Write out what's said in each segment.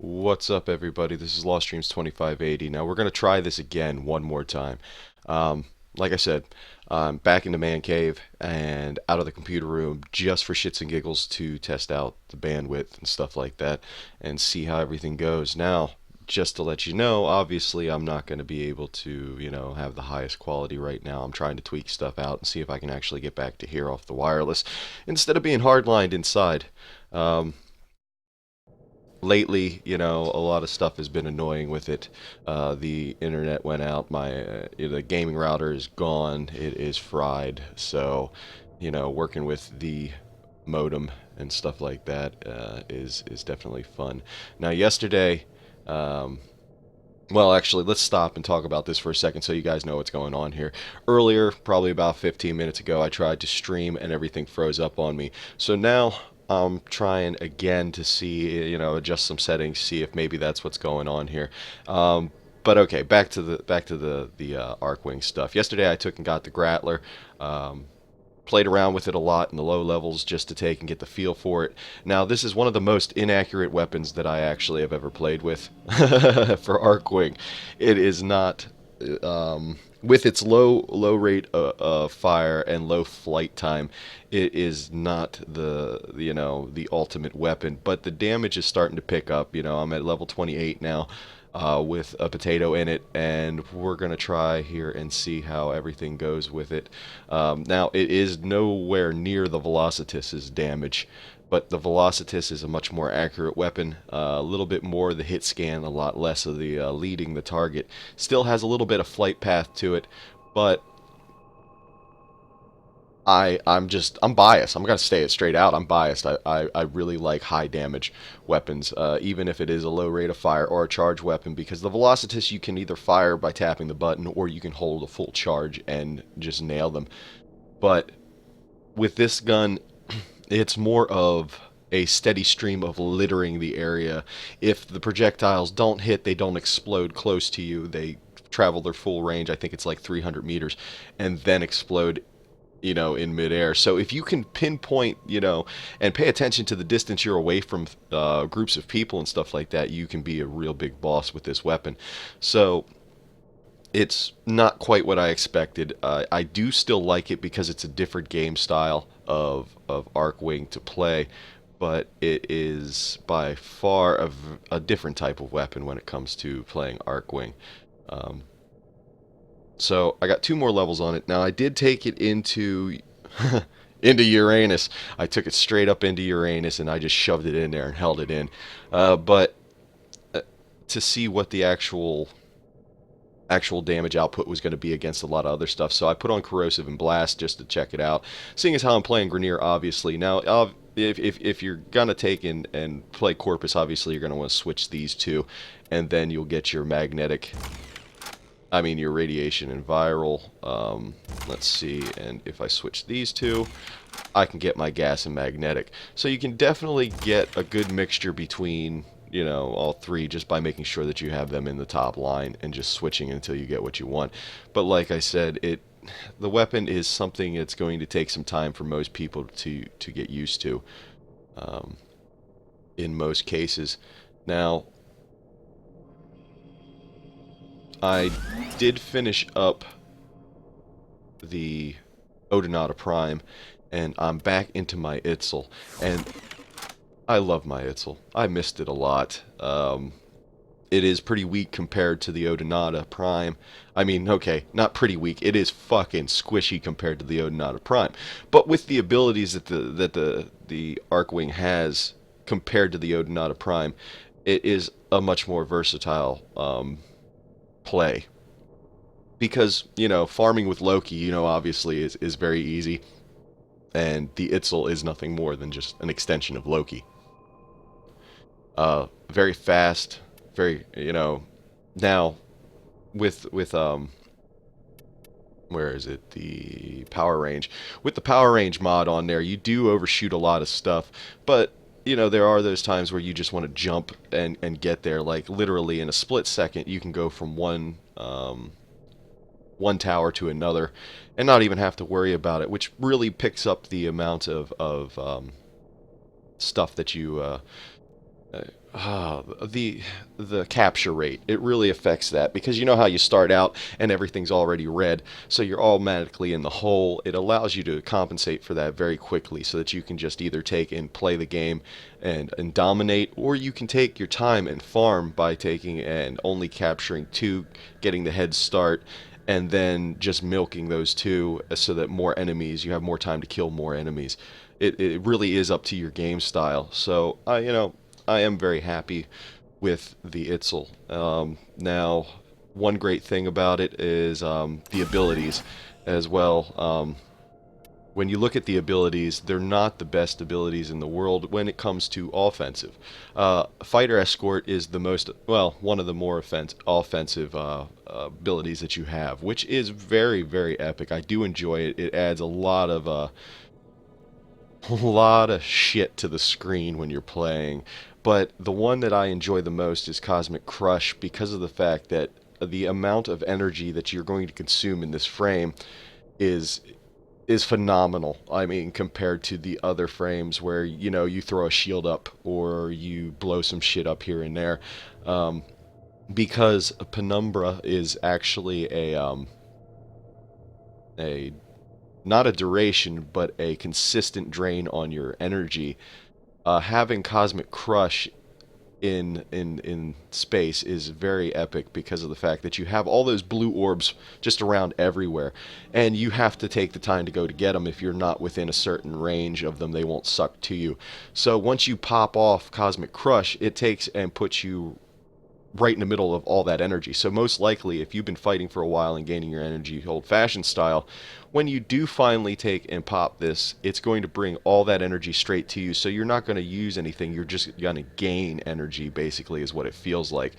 What's up, everybody? This is Lost Streams 2580. Now, we're going to try this again one more time. Like I said, I'm back in the man cave and out of the computer room just for shits and giggles to test out the bandwidth and stuff like that and see how everything goes. Now, just to let you know, obviously, I'm not going to be able to, have the highest quality right now. I'm trying to tweak stuff out and see if I can actually get back to here off the wireless instead of being hardlined inside. Um, Lately, a lot of stuff has been annoying with it. The internet went out. The gaming router is gone. It is fried. So, working with the modem and stuff like that is definitely fun. Now, yesterday, um, well, actually, let's stop and talk about this for a second so you guys know what's going on here. Earlier, probably about 15 minutes ago, I tried to stream and everything froze up on me. So now I'm trying again to see, adjust some settings, see if maybe that's what's going on here. But okay, back to the Arcwing stuff. Yesterday, I took and got the Grattler. Played around with it a lot in the low levels just to take and get the feel for it. Now, this is one of the most inaccurate weapons that I actually have ever played with for Arcwing. It is not, with its low rate of fire and low flight time, it is not the ultimate weapon. But the damage is starting to pick up. I'm at level 28 now. With a potato in it, and we're going to try here and see how everything goes with it. Now, it is nowhere near the Velocitus's damage, but the Velocitus is a much more accurate weapon. A little bit more of the hit scan, a lot less of the leading the target. Still has a little bit of flight path to it, but I'm biased. I'm gonna say it straight out. I'm biased. I really like high damage weapons, even if it is a low rate of fire or a charge weapon, because the Velocitus you can either fire by tapping the button or you can hold a full charge and just nail them. But with this gun, it's more of a steady stream of littering the area. If the projectiles don't hit, they don't explode close to you. They travel their full range. I think it's like 300 meters, and then explode in midair. So if you can pinpoint, and pay attention to the distance you're away from groups of people and stuff like that, you can be a real big boss with this weapon. So it's not quite what I expected. I do still like it because it's a different game style of Arcwing to play, but it is by far a different type of weapon when it comes to playing Arcwing. Um, so I got 2 more levels on it. Now I did take it into into Uranus. I took it straight up into Uranus and I just shoved it in there and held it in. But to see what the actual damage output was going to be against a lot of other stuff, so I put on Corrosive and Blast just to check it out. Seeing as how I'm playing Grenier, obviously. Now, if you're going to take and play Corpus, obviously you're going to want to switch these two, and then you'll get your your radiation and viral. Let's see, and if I switch these two, I can get my gas and magnetic. So you can definitely get a good mixture between, all three just by making sure that you have them in the top line and just switching until you get what you want. But like I said, the weapon is something it's going to take some time for most people to get used to, in most cases. Now, I did finish up the Odonata Prime, and I'm back into my Itzal, and I love my Itzal. I missed it a lot. It is pretty weak compared to the Odonata Prime. I mean, okay, not pretty weak. It is fucking squishy compared to the Odonata Prime. But with the abilities that the Arcwing has compared to the Odonata Prime, it is a much more versatile play. Because, farming with Loki, obviously is very easy. And the Itzal is nothing more than just an extension of Loki. Very fast, very, now with where is it? The power range. With the power range mod on there, you do overshoot a lot of stuff, but there are those times where you just want to jump and get there. Like, literally in a split second, you can go from one tower to another and not even have to worry about it, which really picks up the amount of stuff that you the capture rate, it really affects that, because you know how you start out and everything's already red, so you're automatically in the hole. It allows you to compensate for that very quickly, so that you can just either take and play the game and dominate, or you can take your time and farm by taking and only capturing two, getting the head start, and then just milking those two, so that more enemies, you have more time to kill more enemies. It really is up to your game style. So I am very happy with the Itzal. Now, one great thing about it is the abilities as well. When you look at the abilities, they're not the best abilities in the world when it comes to offensive. Fighter Escort is the most, well, one of the more offensive abilities that you have, which is very, very epic. I do enjoy it. It adds a lot of shit to the screen when you're playing. But the one that I enjoy the most is Cosmic Crush, because of the fact that the amount of energy that you're going to consume in this frame is is phenomenal. I mean, compared to the other frames where, you throw a shield up or you blow some shit up here and there. Um, because Penumbra is actually a not a duration, but a consistent drain on your energy. Having Cosmic Crush in space is very epic, because of the fact that you have all those blue orbs just around everywhere, and you have to take the time to go to get them. If you're not within a certain range of them, they won't suck to you. So once you pop off Cosmic Crush, it takes and puts you right in the middle of all that energy. So most likely, if you've been fighting for a while and gaining your energy old-fashioned style, when you do finally take and pop this, it's going to bring all that energy straight to you. So you're not going to use anything. You're just going to gain energy, basically, is what it feels like.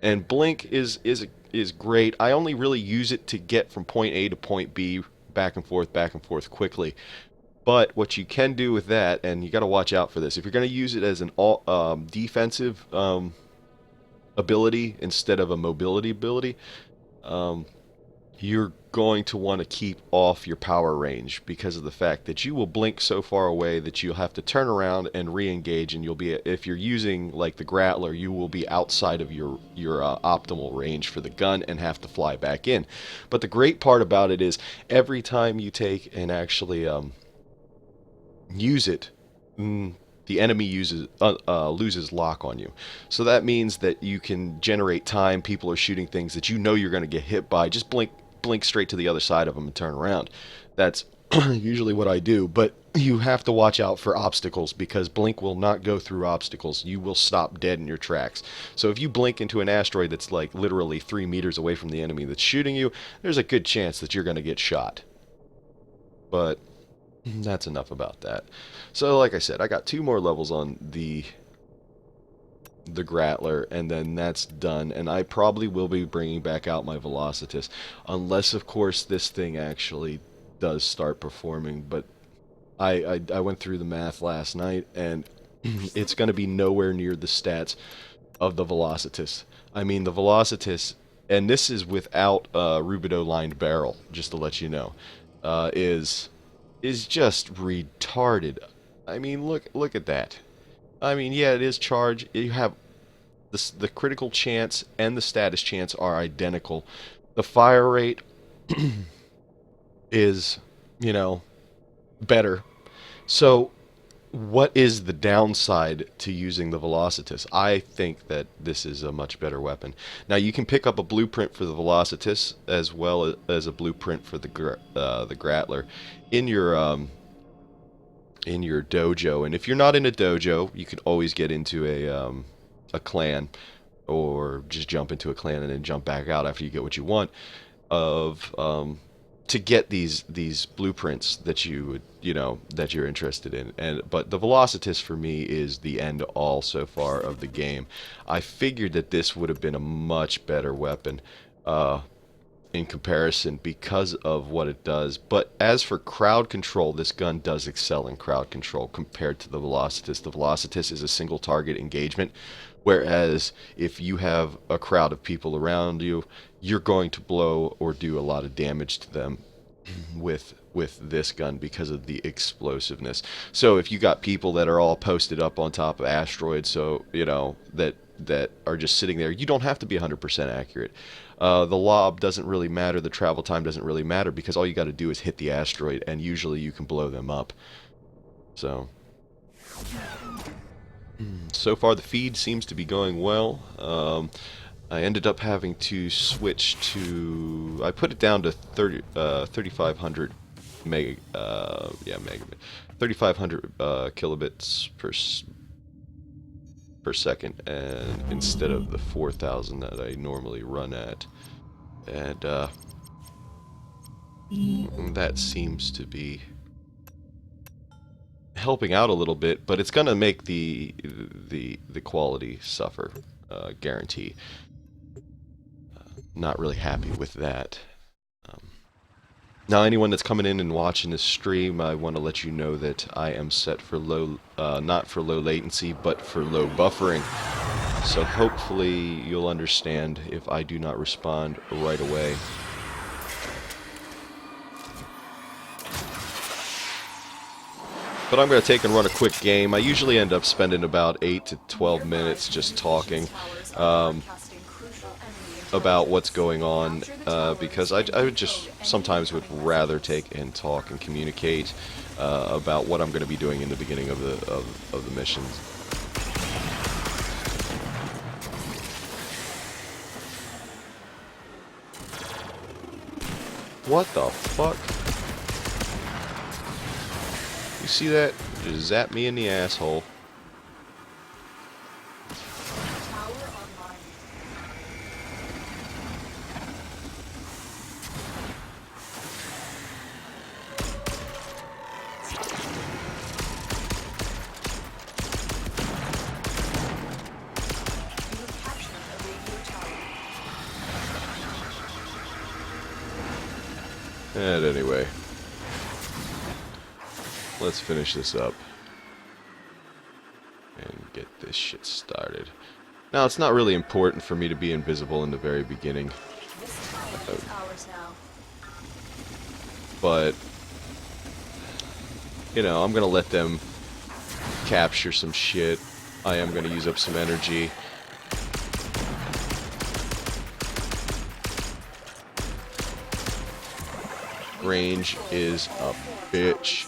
And Blink is great. I only really use it to get from point A to point B, back and forth quickly. But what you can do with that, and you got to watch out for this, if you're going to use it as an defensive ability instead of a mobility ability, um, you're going to want to keep off your power range, because of the fact that you will blink so far away that you'll have to turn around and re-engage, and you'll be, if you're using like the Grattler, you will be outside of your optimal range for the gun and have to fly back in. But the great part about it is, every time you take and actually use it, the enemy loses lock on you. So that means that you can generate time. People are shooting things that you know you're going to get hit by. Just blink straight to the other side of them and turn around. That's usually what I do. But you have to watch out for obstacles, because blink will not go through obstacles. You will stop dead in your tracks. So if you blink into an asteroid that's like literally 3 meters away from the enemy that's shooting you, there's a good chance that you're going to get shot. But that's enough about that. So like I said, I got 2 more levels on the Grattler, and then that's done, and I probably will be bringing back out my Velocitus, unless of course this thing actually does start performing. But I went through the math last night, and it's going to be nowhere near the stats of the Velocitus. I mean, the Velocitus, and this is without Rubido lined barrel, just to let you know, is just retarded. I mean, look at that. I mean, yeah, it is charge. You have the critical chance and the status chance are identical. The fire rate is, better. So what is the downside to using the Velocitus? I think that this is a much better weapon. Now, you can pick up a blueprint for the Velocitus as well as a blueprint for the Grattler in your dojo. And if you're not in a dojo, you can always get into a clan, or just jump into a clan and then jump back out after you get what you want of to get these blueprints that that you're interested in. But the Velocitus for me is the end all so far of the game. I figured that this would have been a much better weapon in comparison, because of what it does. But as for crowd control, this gun does excel in crowd control compared to the Velocitus. The Velocitus is a single target engagement, whereas if you have a crowd of people around you, you're going to blow or do a lot of damage to them. with this gun because of the explosiveness. So if you got people that are all posted up on top of asteroids, so you know that are just sitting there, you don't have to be 100% accurate. The lob doesn't really matter, the travel time doesn't really matter, because all you got to do is hit the asteroid, and usually you can blow them up. So so far the feed seems to be going well. I ended up having to switch to, I put it down to 3,500 megabit, 3,500 kilobits per second, and instead of the 4,000 that I normally run at, and that seems to be helping out a little bit, but it's gonna make the quality suffer, guarantee. Not really happy with that. Now, anyone that's coming in and watching this stream, I want to let you know that I am set for low, not for low latency, but for low buffering. So hopefully you'll understand if I do not respond right away. But I'm going to take and run a quick game. I usually end up spending about 8 to 12 minutes just talking about what's going on, because I would just sometimes would rather take and talk and communicate about what I'm going to be doing in the beginning of the missions. What the fuck? You see that? Just zap me in the asshole. And anyway, let's finish this up and get this shit started. Now, it's not really important for me to be invisible in the very beginning, but you know, I'm gonna let them capture some shit. I am gonna use up some energy. Range is a bitch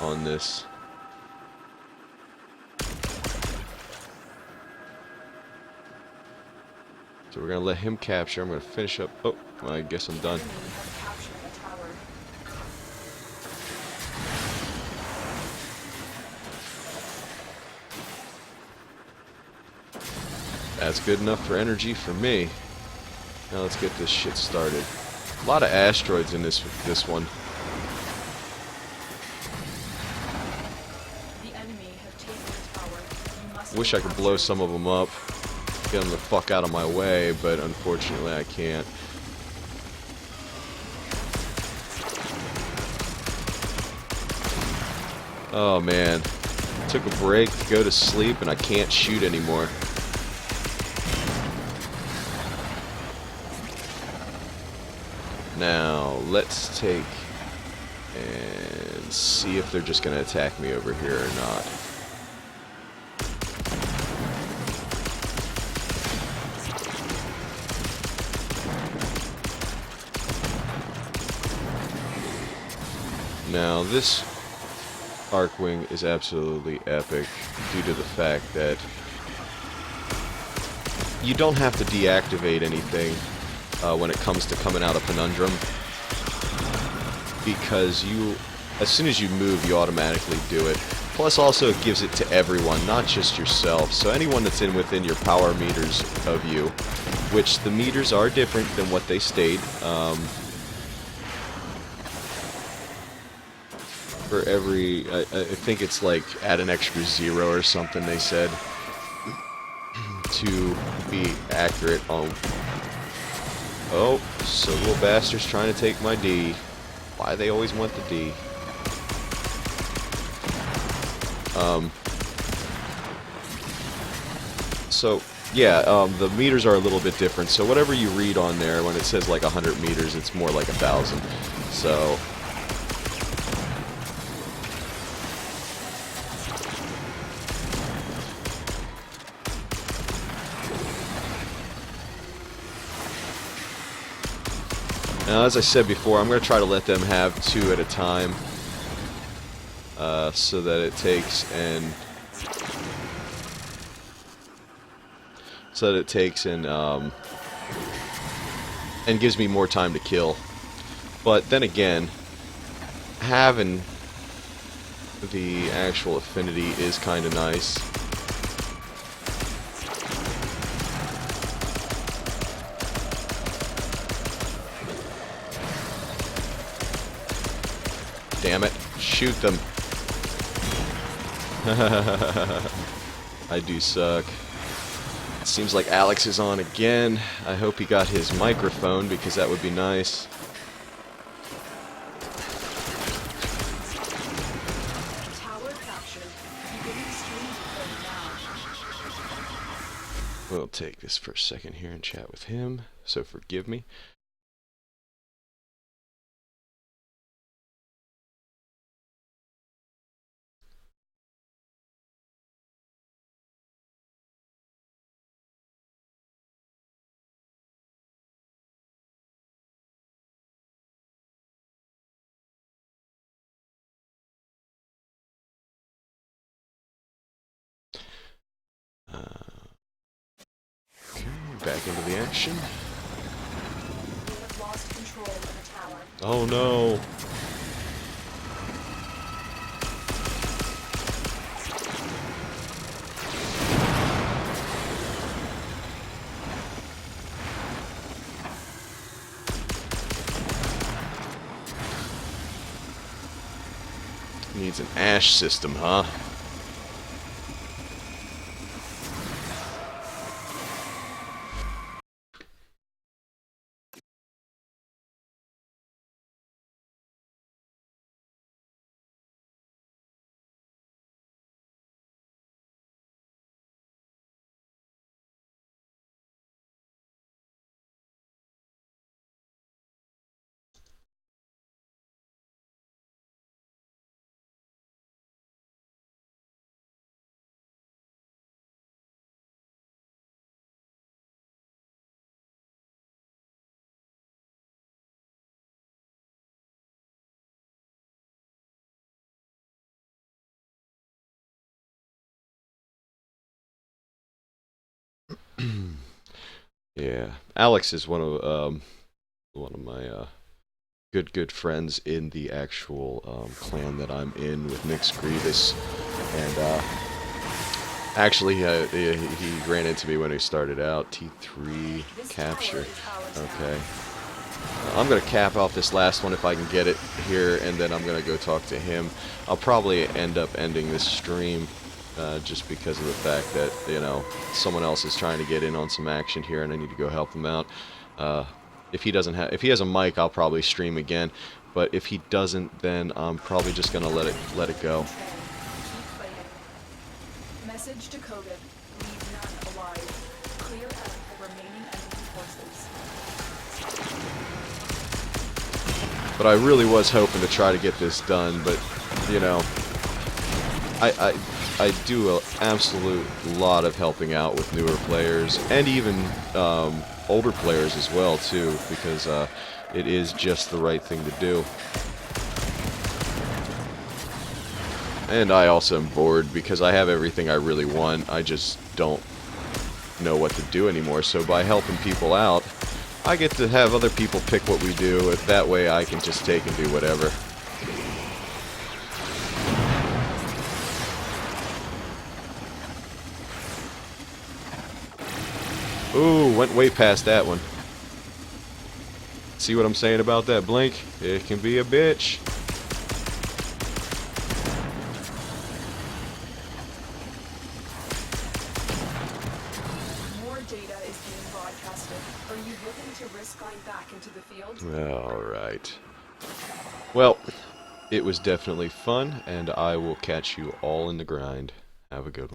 on this. So we're gonna let him capture. I'm gonna finish up. Oh, well, I guess I'm done. That's good enough for energy for me. Now let's get this shit started. A lot of asteroids in this one. Wish I could blow some of them up, get them the fuck out of my way, but unfortunately I can't. Oh man, took a break to go to sleep and I can't shoot anymore. Now, let's take and see if they're just going to attack me over here or not. Now, this Arcwing is absolutely epic due to the fact that you don't have to deactivate anything when it comes to coming out of Conundrum, because as soon as you move, you automatically do it. Plus, also it gives it to everyone, not just yourself. So anyone that's within your power meters of you, which the meters are different than what they state. For every, I think it's like add an extra 0 or something, they said, to be accurate on. Oh, so little bastards trying to take my D. Why they always want the D. So Yeah, the meters are a little bit different. So whatever you read on there, when it says like 100 meters, it's more like 1,000. So now, as I said before, I'm going to try to let them have 2 at a time, so that it takes and gives me more time to kill. But then again, having the actual affinity is kind of nice. Damn it. Shoot them. I do suck. It seems like Alex is on again. I hope he got his microphone, because that would be nice. We'll take this for a second here and chat with him, so forgive me. Okay, back into the action. Oh no! Needs an ash system, huh? Yeah, Alex is one of my good friends in the actual clan that I'm in with Nyx Grievous, and actually he ran into me when he started out. T3 capture. Okay, I'm gonna cap off this last one if I can get it here, and then I'm gonna go talk to him. I'll probably end up ending this stream. Just because of the fact that, you know, someone else is trying to get in on some action here, and I need to go help them out. If he has a mic, I'll probably stream again. But if he doesn't, then I'm probably just gonna let it go. Message to Kogan. Leave none alive. Clear out the remaining enemy forces. But I really was hoping to try to get this done, but you know, I do an absolute lot of helping out with newer players, and even older players as well too, because it is just the right thing to do. And I also am bored because I have everything I really want. I just don't know what to do anymore. So by helping people out, I get to have other people pick what we do. That way I can just take and do whatever. Ooh, went way past that one. See what I'm saying about that blink? It can be a bitch. More data is being broadcasted. Are you willing to risk going back into the field? Alright. Well, it was definitely fun, and I will catch you all in the grind. Have a good one.